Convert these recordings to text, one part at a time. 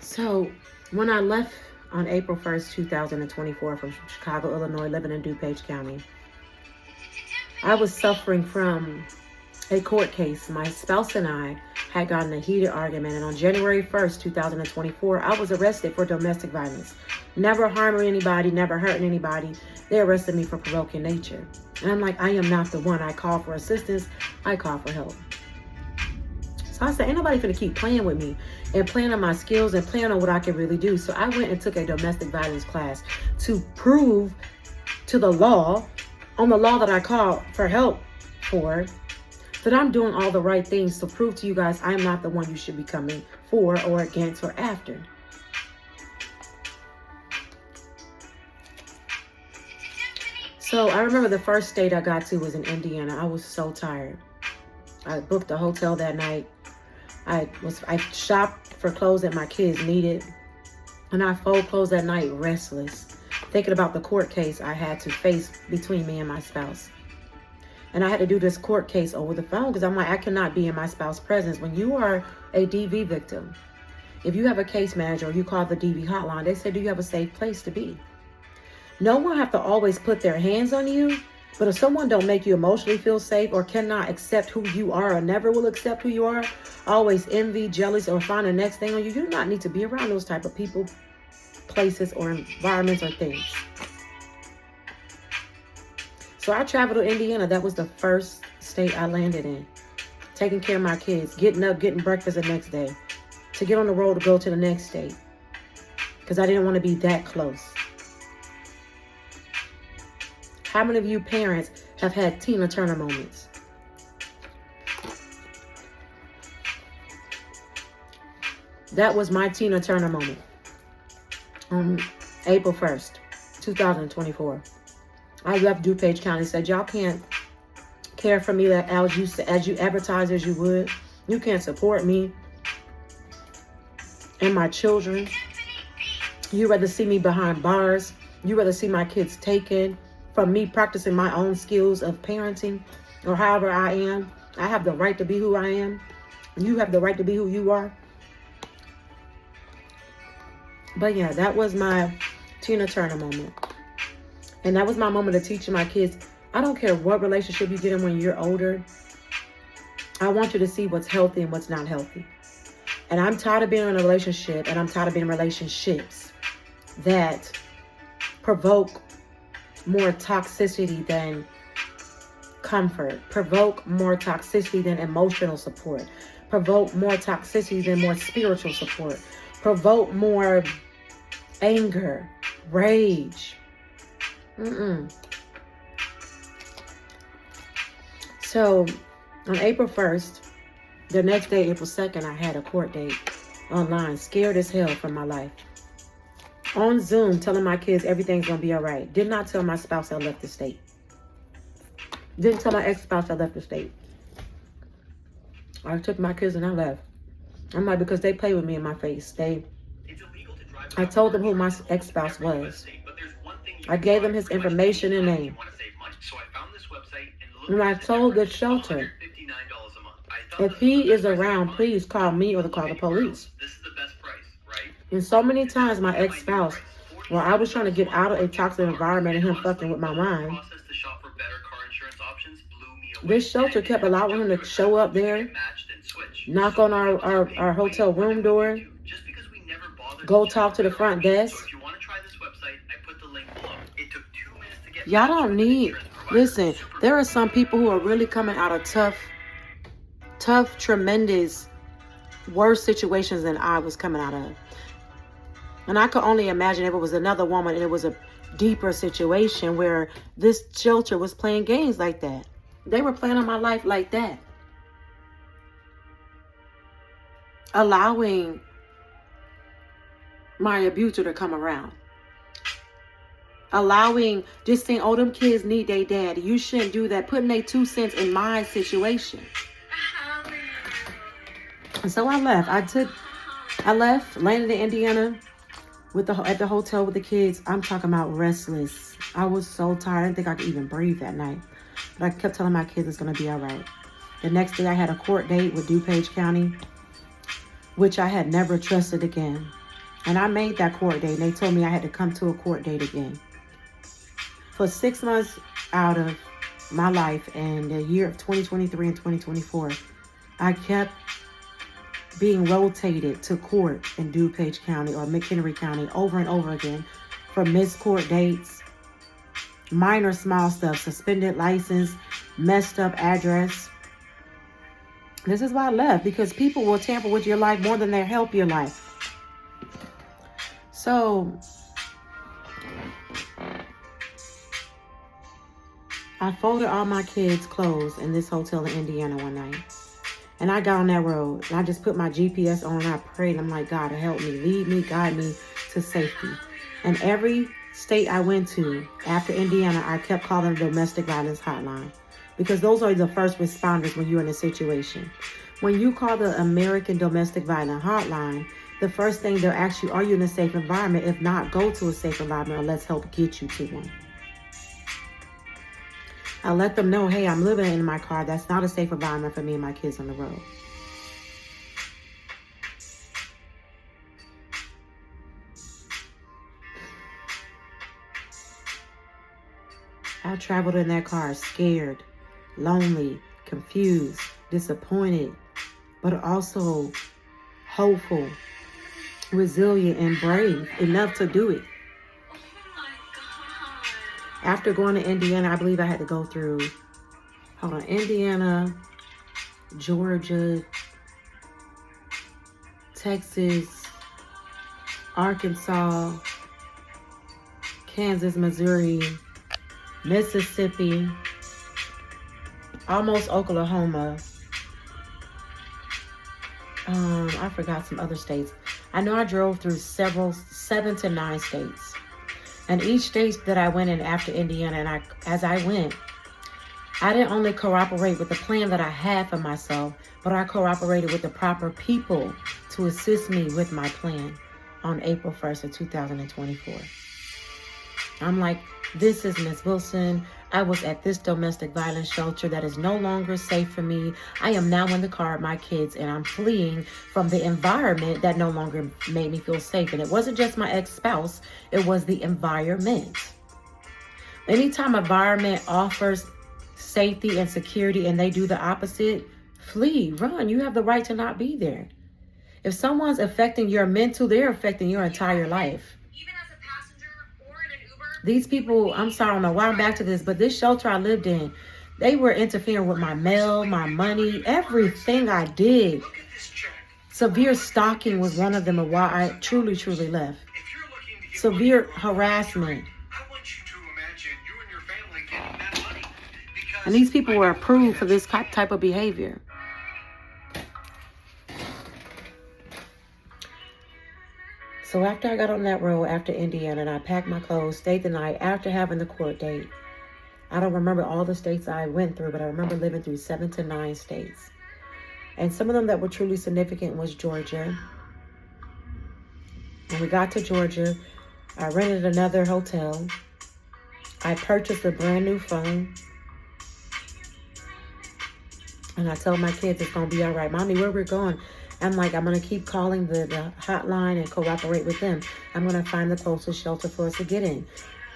So when I left on April 1st, 2024 from Chicago, Illinois, living in DuPage County, I was suffering from a court case. My spouse and I had gotten a heated argument, and on January 1st, 2024, I was arrested for domestic violence. Never harming anybody, never hurting anybody. They arrested me for provoking nature. And I'm like, I am not the one. I call for assistance. I call for help. So I said, ain't nobody finna keep playing with me and playing on my skills and playing on what I can really do. So I went and took a domestic violence class to prove to the law, on the law that I called for help for, that I'm doing all the right things to prove to you guys I'm not the one you should be coming for or against or after. So I remember the first state I got to was in Indiana. I was so tired. I booked a hotel that night. I shopped for clothes that my kids needed. And I fold clothes that night restless, thinking about the court case I had to face between me and my spouse. And I had to do this court case over the phone because I'm like, I cannot be in my spouse's presence. When you are a DV victim, if you have a case manager or you call the DV hotline, they say, do you have a safe place to be? No one have to always put their hands on you, but if someone don't make you emotionally feel safe or cannot accept who you are or never will accept who you are, always envy, jealous, or find the next thing on you, you do not need to be around those type of people, places, or environments or things. So I traveled to Indiana. That was the first state I landed in. Taking care of my kids, getting up, getting breakfast the next day, to get on the road to go to the next state. Because I didn't want to be that close. How many of you parents have had Tina Turner moments? That was my Tina Turner moment. On April 1st, 2024. I left DuPage County, said, y'all can't care for me as you advertise as you would. You can't support me and my children. You rather see me behind bars. You rather see my kids taken from me practicing my own skills of parenting or however I am. I have the right to be who I am. You have the right to be who you are. But yeah, that was my Tina Turner moment. And that was my moment of teaching my kids, I don't care what relationship you get in when you're older. I want you to see what's healthy and what's not healthy. And I'm tired of being in a relationship, and I'm tired of being in relationships that provoke more toxicity than comfort, provoke more toxicity than emotional support, provoke more toxicity than more spiritual support, provoke more anger, rage. So on April 1st, the next day, April 2nd, I had a court date online, scared as hell for my life. On Zoom, telling my kids everything's going to be all right. Did not tell my spouse I left the state. Didn't tell my ex-spouse I left the state. I took my kids and I left. I'm like, because they play with me in my face. I told them who my ex-spouse was. I gave them his information and name. And I told the shelter, if he is around, please call me or call the police. And so many times my ex-spouse, while I was trying to get out of a toxic environment and him fucking with my mind, this shelter kept allowing him to show up there, knock on our hotel room door, go talk to the front desk. Y'all don't need, listen, there are some people who are really coming out of tough, tremendous, worse situations than I was coming out of. And I could only imagine if it was another woman and it was a deeper situation where this shelter was playing games like that. They were playing on my life like that. Allowing my abuser to come around. Allowing, just saying, oh, them kids need their daddy. You shouldn't do that. Putting their 2 cents in my situation. And so I left. I left, landed in Indiana at the hotel with the kids. I'm talking about restless. I was so tired. I didn't think I could even breathe that night. But I kept telling my kids it's going to be all right. The next day I had a court date with DuPage County, which I had never trusted again. And I made that court date. And they told me I had to come to a court date again. For 6 months out of my life in the year of 2023 and 2024, I kept being rotated to court in DuPage County or McHenry County over and over again for missed court dates, minor small stuff, suspended license, messed up address. This is why I left, because people will tamper with your life more than they help your life. So I folded all my kids' clothes in this hotel in Indiana one night. And I got on that road. And I just put my GPS on and I prayed. I'm like, God, help me, lead me, guide me to safety. And every state I went to after Indiana, I kept calling the domestic violence hotline. Because those are the first responders when you're in a situation. When you call the American Domestic Violence Hotline, the first thing they'll ask you, are you in a safe environment? If not, go to a safe environment or let's help get you to one. I let them know, hey, I'm living in my car. That's not a safe environment for me and my kids on the road. I traveled in that car scared, lonely, confused, disappointed, but also hopeful, resilient, and brave enough to do it. After going to Indiana, I believe I had to go through, Indiana, Georgia, Texas, Arkansas, Kansas, Missouri, Mississippi, almost Oklahoma. I forgot some other states. I know I drove through 7 to 9 states. And each state that I went in after Indiana, and as I went, I didn't only cooperate with the plan that I had for myself, but I cooperated with the proper people to assist me with my plan on April 1st of 2024. I'm like, this is Miss Wilson. I was at this domestic violence shelter that is no longer safe for me. I am now in the car with my kids, and I'm fleeing from the environment that no longer made me feel safe. And it wasn't just my ex-spouse, it was the environment. Anytime environment offers safety and security and they do the opposite, flee, run. You have the right to not be there. If someone's affecting your mental, they're affecting your entire life. These people, I'm sorry, I don't know why I'm back to this, but this shelter I lived in, they were interfering with my mail, my money, everything I did. Severe stalking was one of them of why I truly, truly left. Severe harassment. And these people were approved for this type of behavior. So after I got on that road after Indiana and I packed my clothes, stayed the night after having the court date. I don't remember all the states I went through, but I remember living through 7 to 9 states. And some of them that were truly significant was Georgia. When we got to Georgia, I rented another hotel. I purchased a brand new phone. And I told my kids it's going to be all right. Mommy, where we're going? I'm like, I'm going to keep calling the hotline and cooperate with them. I'm going to find the closest shelter for us to get in.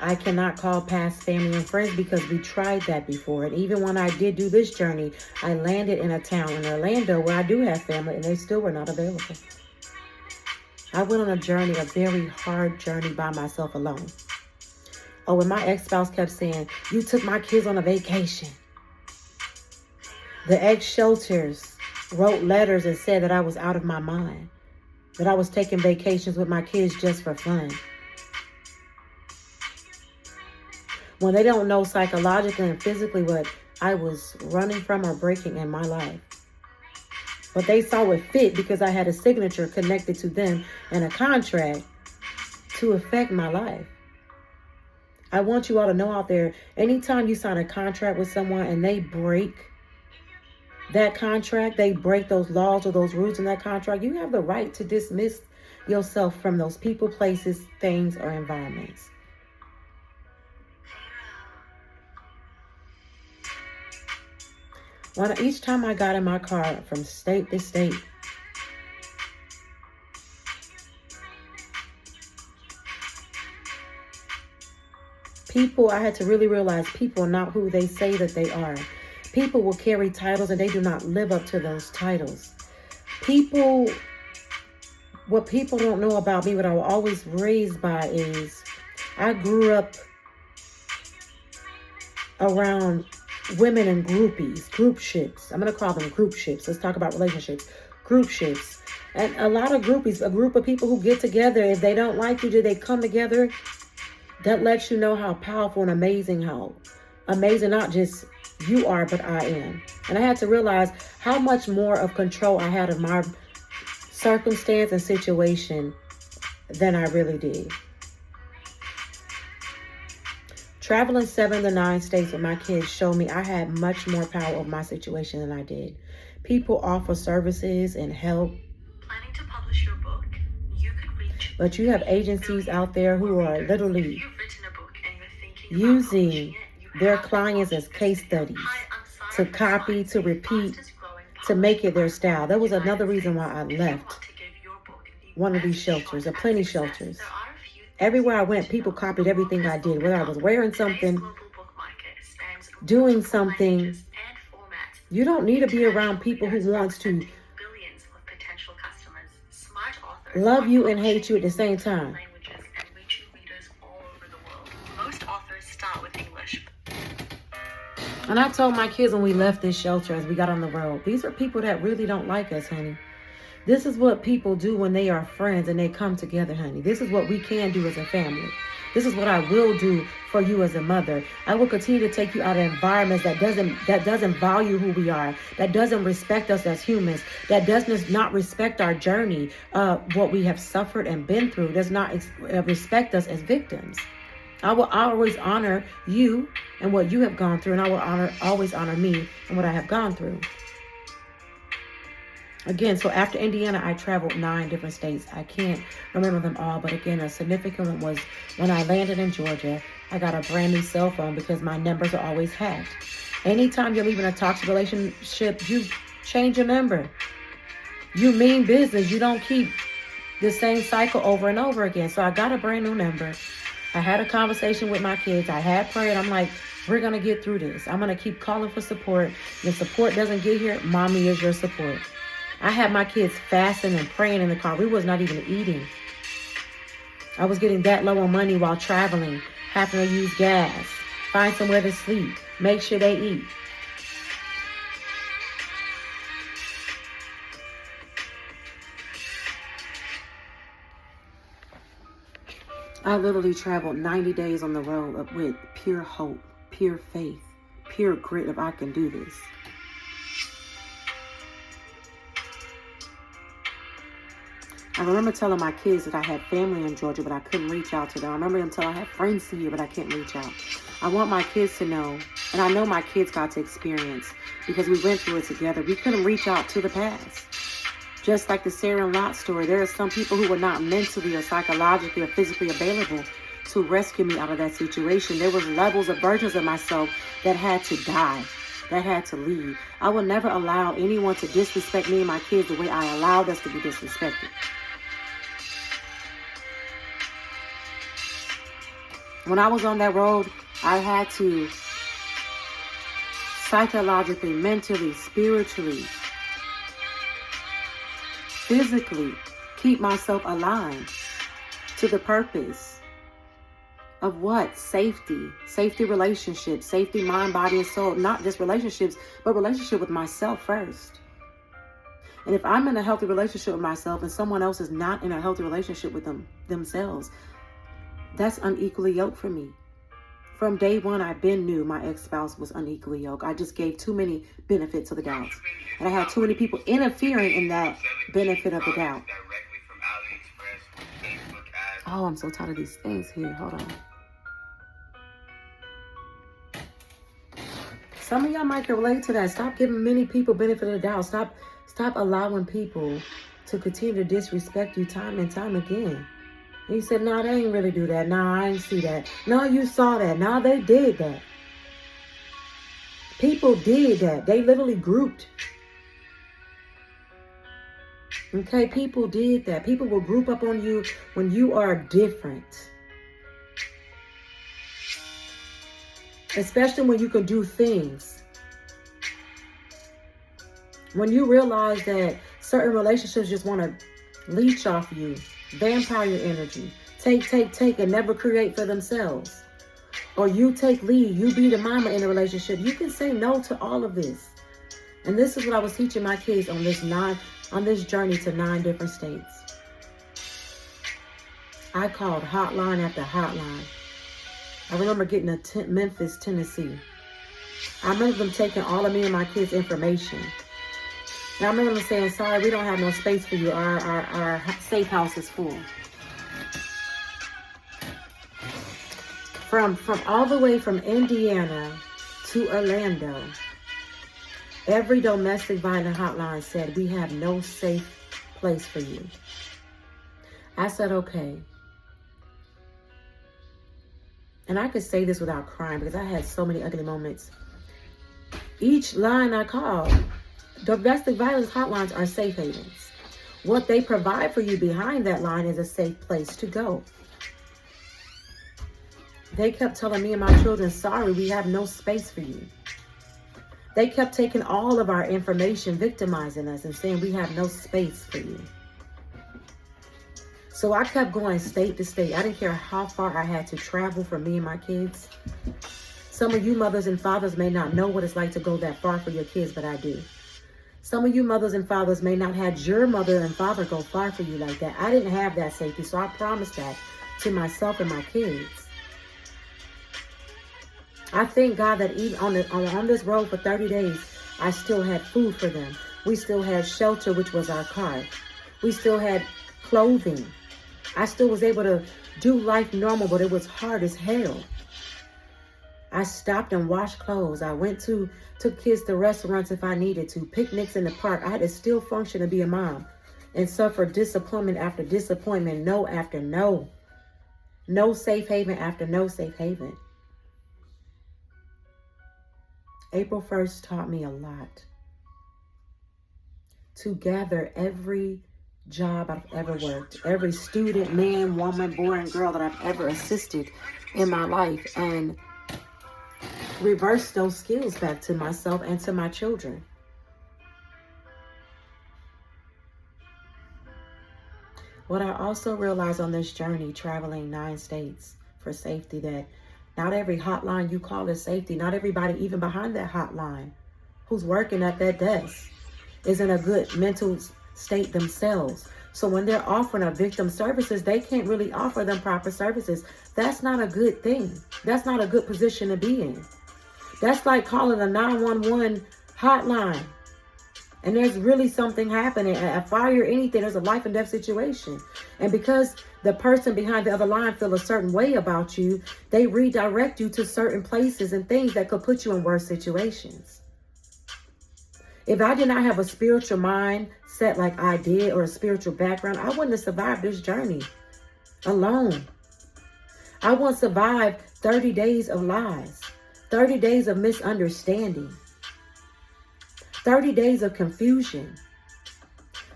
I cannot call past family and friends because we tried that before. And even when I did do this journey, I landed in a town in Orlando where I do have family and they still were not available. I went on a journey, a very hard journey by myself alone. Oh, and my ex-spouse kept saying, you took my kids on a vacation. The ex-shelters wrote letters and said that I was out of my mind, that I was taking vacations with my kids just for fun. When they don't know psychologically and physically what I was running from or breaking in my life. But they saw it fit because I had a signature connected to them and a contract to affect my life. I want you all to know out there, anytime you sign a contract with someone and they break that contract, they break those laws or those rules in that contract, you have the right to dismiss yourself from those people, places, things, or environments. Each time I got in my car from state to state, People, I had to really realize people are not who they say that they are. People will carry titles and they do not live up to those titles. What people don't know about me, what I was always raised by is I grew up around women and groupies, group ships. I'm going to call them group ships. Let's talk about relationships. Group ships. And a lot of groupies, a group of people who get together. If they don't like you, do they come together? That lets you know how powerful and amazing not just you are, but I am. And I had to realize how much more of control I had of my circumstance and situation than I really did. Traveling 7 to 9 states with my kids showed me I had much more power over my situation than I did. People offer services and help. Planning to publish your book, you could reach. But you have agencies out there who are literally using their clients as case studies to copy, to repeat, to make it their style. That was another reason why I left one of these shelters, or plenty shelters. Everywhere I went, people copied everything I did, whether I was wearing something, doing something. You don't need to be around people who wants to love you and hate you at the same time. And I told my kids when we left this shelter, as we got on the road, these are people that really don't like us, honey. This is what people do when they are friends and they come together, honey. This is what we can do as a family. This is what I will do for you as a mother. I will continue to take you out of environments that doesn't value who we are, that doesn't respect us as humans, that does not respect our journey, what we have suffered and been through, does not respect us as victims. I will always honor you and what you have gone through, and I will always honor me and what I have gone through. Again, so after Indiana, I traveled 9 different states. I can't remember them all, but again, a significant one was when I landed in Georgia. I got a brand new cell phone because my numbers are always hacked. Anytime you're leaving a toxic relationship, you change your number. You mean business. You don't keep the same cycle over and over again. So I got a brand new number. I had a conversation with my kids. I had prayer. I'm like, we're going to get through this. I'm going to keep calling for support. If support doesn't get here, mommy is your support. I had my kids fasting and praying in the car. We was not even eating. I was getting that low on money while traveling, having to use gas, find somewhere to sleep, make sure they eat. I literally traveled 90 days on the road with pure hope, pure faith, pure grit of I can do this. I remember telling my kids that I had family in Georgia, but I couldn't reach out to them. I remember them telling I had friends here, but I can't reach out. I want my kids to know, and I know my kids got to experience, because we went through it together. We couldn't reach out to the past. Just like the Sarah and Lot story, there are some people who were not mentally or psychologically or physically available to rescue me out of that situation. There was levels of versions of myself that had to die, that had to leave. I will never allow anyone to disrespect me and my kids the way I allowed us to be disrespected. When I was on that road, I had to psychologically, mentally, spiritually, physically keep myself aligned to the purpose of what? Safety relationships, safety, mind, body, and soul. Not just relationships, but relationship with myself first. And if I'm in a healthy relationship with myself and someone else is not in a healthy relationship with themselves, that's unequally yoked for me. From day one, I've been knew my ex-spouse was unequally yoked. I just gave too many benefits of the doubt. And I had too many people interfering in that benefit of the doubt. Oh, I'm so tired of these things here. Hold on. Some of y'all might can relate to that. Stop giving many people benefit of the doubt. Stop allowing people to continue to disrespect you time and time again. And you said, no, they ain't really do that. No, I ain't see that. No, you saw that. No, they did that. People did that. They literally grouped. Okay, people did that. People will group up on you when you are different. Especially when you can do things. When you realize that certain relationships just want to leech off you, vampire energy, take, and never create for themselves. Or you take lead, you be the mama in a relationship. You can say no to all of this. And this is what I was teaching my kids on this journey to 9 different states. I called hotline after hotline. I remember getting to Memphis, Tennessee. I remember them taking all of me and my kids' information. And I remember them saying, sorry, we don't have no space for you. Our safe house is full. From all the way from Indiana to Orlando, every domestic violence hotline said, we have no safe place for you. I said, okay. And I could say this without crying because I had so many ugly moments. Each line I called, domestic violence hotlines are safe havens. What they provide for you behind that line is a safe place to go. They kept telling me and my children, sorry, we have no space for you. They kept taking all of our information, victimizing us and saying we have no space for you. So I kept going state to state. I didn't care how far I had to travel for me and my kids. Some of you mothers and fathers may not know what it's like to go that far for your kids, but I do. Some of you mothers and fathers may not have your mother and father go far for you like that. I didn't have that safety, so I promised that to myself and my kids. I thank God that even on this road for 30 days, I still had food for them. We still had shelter, which was our car. We still had clothing. I still was able to do life normal, but it was hard as hell. I stopped and washed clothes. I took kids to restaurants if I needed to, picnics in the park. I had to still function and be a mom and suffer disappointment after disappointment, no after no. No safe haven after no safe haven. April 1st taught me a lot. To gather every job I've ever worked, every student, man, woman, boy, and girl that I've ever assisted in my life, and reverse those skills back to myself and to my children. What I also realized on this journey, traveling 9 states for safety, that not every hotline you call is safety. Not everybody, even behind that hotline, who's working at that desk, is in a good mental state themselves. So when they're offering a victim services, they can't really offer them proper services. That's not a good thing. That's not a good position to be in. That's like calling a 911 hotline and there's really something happening, a fire or anything, there's a life and death situation. And because the person behind the other line feel a certain way about you, they redirect you to certain places and things that could put you in worse situations. If I did not have a spiritual mind set like I did, or a spiritual background, I wouldn't have survived this journey alone. I wouldn't survive 30 days of lies, 30 days of misunderstanding, 30 days of confusion,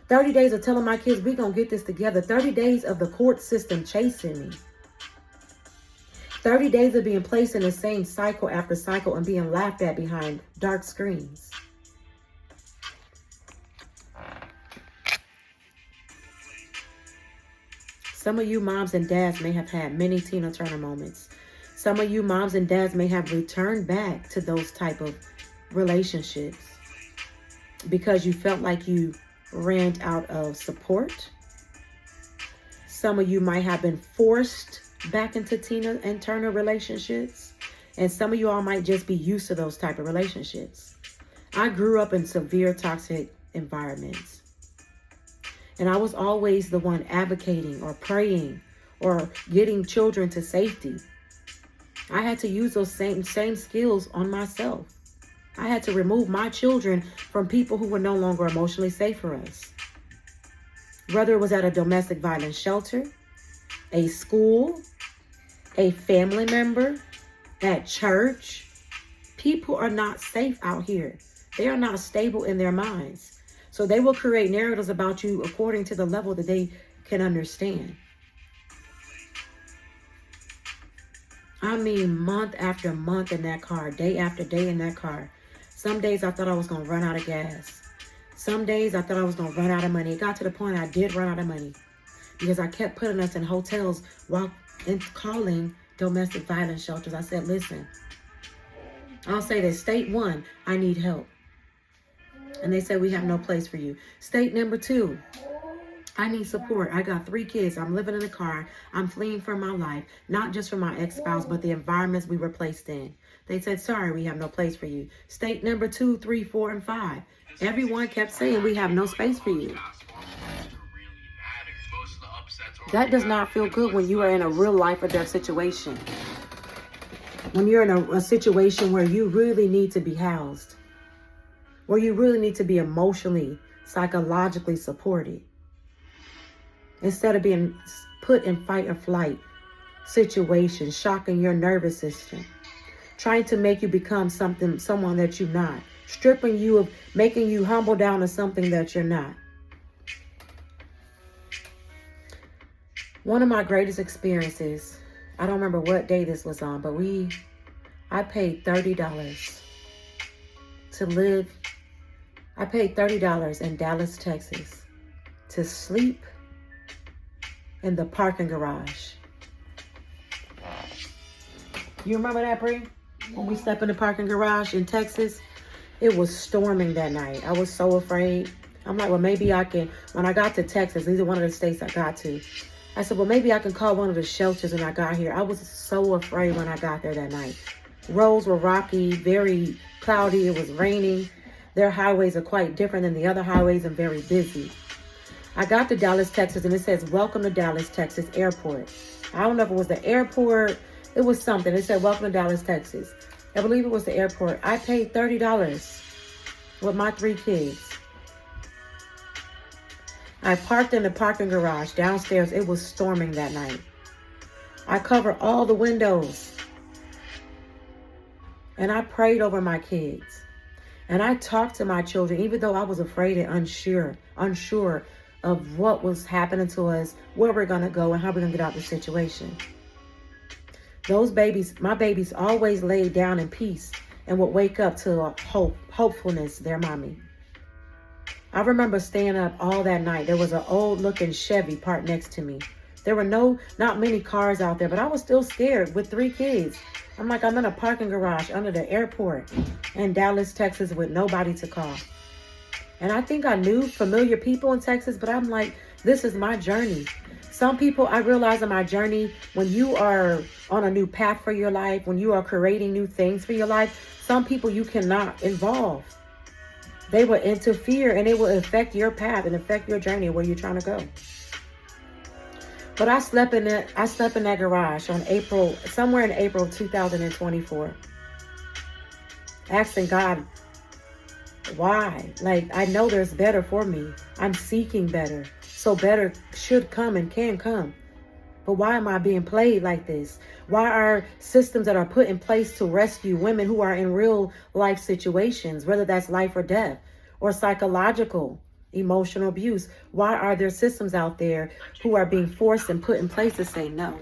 30 days of telling my kids, we're going to get this together, 30 days of the court system chasing me, 30 days of being placed in the same cycle after cycle and being laughed at behind dark screens. Some of you moms and dads may have had many Tina Turner moments. Some of you moms and dads may have returned back to those type of relationships because you felt like you ran out of support. Some of you might have been forced back into Tina and Turner relationships. And some of you all might just be used to those type of relationships. I grew up in severe toxic environments. And I was always the one advocating or praying or getting children to safety. I had to use those same skills on myself. I had to remove my children from people who were no longer emotionally safe for us. Whether it was at a domestic violence shelter, a school, a family member, at church, people are not safe out here. They are not stable in their minds. So they will create narratives about you according to the level that they can understand. I mean, month after month in that car, day after day in that car. Some days I thought I was going to run out of gas. Some days I thought I was going to run out of money. It got to the point I did run out of money because I kept putting us in hotels while calling domestic violence shelters. I said, listen, I'll say this. State 1, I need help. And they said, we have no place for you. State number 2, I need support. I got 3 kids. I'm living in a car. I'm fleeing for my life, not just from my ex-spouse, but the environments we were placed in. They said, sorry, we have no place for you. State number 2, 3, 4, and 5. Everyone kept saying, we have no space for you. That does not feel good when you are in a real life or death situation. When you're in a situation where you really need to be housed, where you really need to be emotionally, psychologically supported, instead of being put in fight or flight situations, shocking your nervous system, trying to make you become someone that you're not, stripping you of, making you humble down to something that you're not. One of my greatest experiences, I don't remember what day this was on, but I paid $30 to live. I paid $30 in Dallas, Texas to sleep in the parking garage. You remember that, Bree? When we slept in the parking garage in Texas? It was storming that night. I was so afraid. I'm like, well, maybe I can, when I got to Texas, these are one of the states I got to. I said, well, maybe I can call one of the shelters when I got here. I was so afraid when I got there that night. Roads were rocky, very cloudy. It was raining. Their highways are quite different than the other highways and very busy. I got to Dallas, Texas, and it says, welcome to Dallas, Texas Airport. I don't know if it was the airport. It was something. It said, welcome to Dallas, Texas. I believe it was the airport. I paid $30 with my 3 kids. I parked in the parking garage downstairs. It was storming that night. I covered all the windows. And I prayed over my kids. And I talked to my children, even though I was afraid and unsure of what was happening to us, where we're going to go, and how we're going to get out of the situation. Those babies, my babies, always laid down in peace and would wake up to a hopefulness, their mommy. I remember staying up all that night. There was an old looking Chevy parked next to me. There were not many cars out there, but I was still scared with 3 kids. I'm like, I'm in a parking garage under the airport in Dallas, Texas with nobody to call. And I think I knew familiar people in Texas, but I'm like, this is my journey. Some people, I realize in my journey, when you are on a new path for your life, when you are creating new things for your life, some people you cannot involve. They will interfere and it will affect your path and affect your journey where you're trying to go. But I slept in that garage on somewhere in April of 2024. Asking God, why? Like, I know there's better for me. I'm seeking better. So better should come and can come. But why am I being played like this? Why are systems that are put in place to rescue women who are in real life situations, whether that's life or death, or psychological, emotional abuse, why are there systems out there who are being forced and put in place to say no?